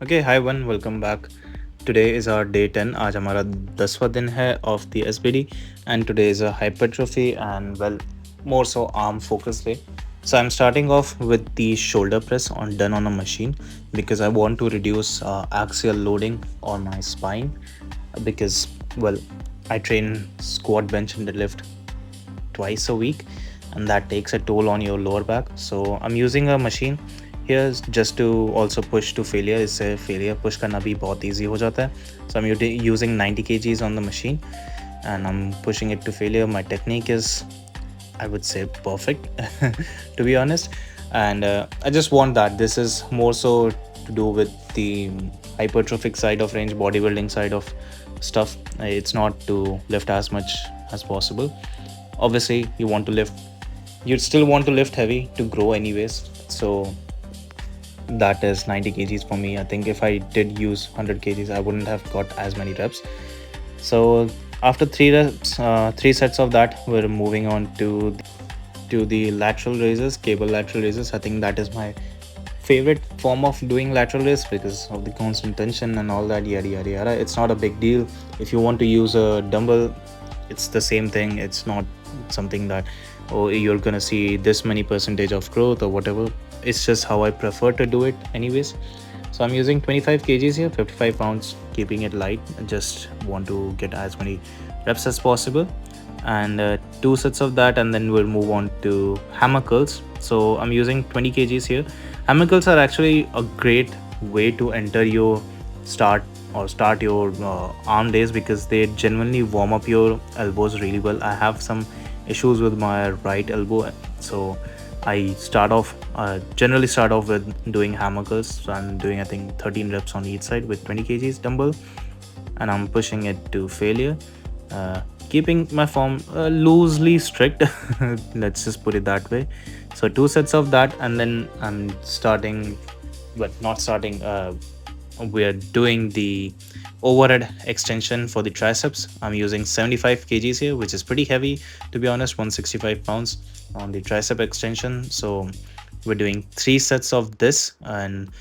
Okay, hi one, welcome back. Today is our day 10. आज हमारा 10वां दिन है of the SBD and today is a hypertrophy and well more so arm focus day. So I'm starting off with the shoulder press on done on a machine because I want to reduce axial loading on my spine because well I train squat bench and deadlift twice a week and that takes a toll on your lower back. So I'm using a machine here just to also push to failure. इससे failure push करना भी बहुत easy हो जाता है. So I'm using 90 kgs on the machine and I'm pushing it to failure. My technique is, I would say, perfect to be honest, and I just want that this is more so to do with the hypertrophic side of range bodybuilding side of stuff. It's not to lift as much as possible. Obviously you want to lift, you'd still want to lift heavy to grow anyways. So that is 90 kgs for me. I think if I did use 100 kgs I wouldn't have got as many reps. So after three sets of that, we're moving on to the lateral raises, cable lateral raises. I think that is my favorite form of doing lateral raise because of the constant tension and all that yada yada yada. It's not a big deal. If you want to use a dumbbell, it's the same thing. It's not something that oh you're gonna see this many percentage of growth or whatever. It's just how I prefer to do it anyways. So I'm using 25 kgs here, 55 pounds, keeping it light. I just want to get as many reps as possible and two sets of that, and then we'll move on to hammer curls. So I'm using 20 kgs here. Hammer curls are actually a great way to enter your start your arm days because they genuinely warm up your elbows really well. I have some issues with my right elbow, so I generally start off with doing hammer curls. So I'm doing I think 13 reps on each side with 20 kgs dumbbell, and I'm pushing it to failure. Keeping my form loosely strict, let's just put it that way. So two sets of that, and then I'm starting, but not starting. We're doing the overhead extension for the triceps. I'm using 75 kgs here, which is pretty heavy to be honest, 165 pounds on the tricep extension. So we're doing three sets of this, and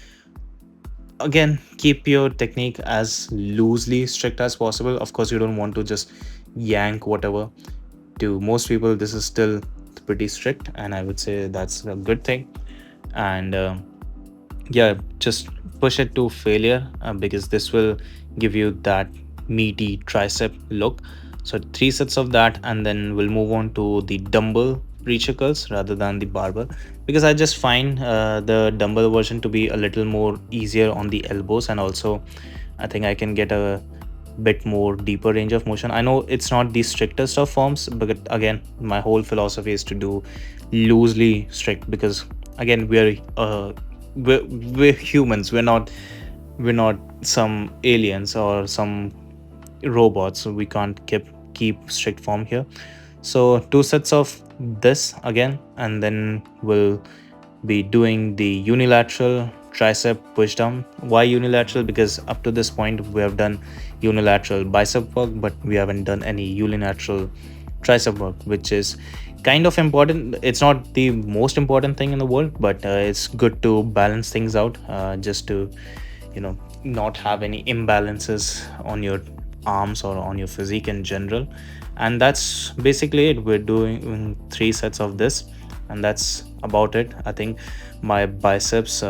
again keep your technique as loosely strict as possible. Of course you don't want to just yank whatever. To most people this is still pretty strict, and I would say that's a good thing. And yeah, just push it to failure because this will give you that meaty tricep look. So three sets of that, and then we'll move on to the dumbbell reacher curls rather than the barbell because I just find the dumbbell version to be a little more easier on the elbows, and also I think I can get a bit more deeper range of motion. I know it's not the strictest of forms, but again my whole philosophy is to do loosely strict because again we're humans. We're not some aliens or some robots. So we can't keep strict form here. So two sets of this again, and then we'll be doing the unilateral tricep push down. Why unilateral? Because up to this point we have done unilateral bicep work, but we haven't done any unilateral tricep work, which is kind of important. It's not the most important thing in the world, but it's good to balance things out, just to not have any imbalances on your arms or on your physique in general. And that's basically it. We're doing three sets of this, and that's about it. I think my biceps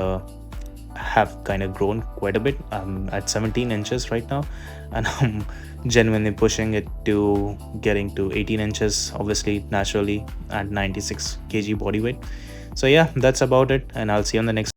have kind of grown quite a bit. I'm at 17 inches right now, and I'm genuinely pushing it to getting to 18 inches, obviously, naturally, at 96 kg body weight. So, yeah, that's about it, and I'll see you on the next.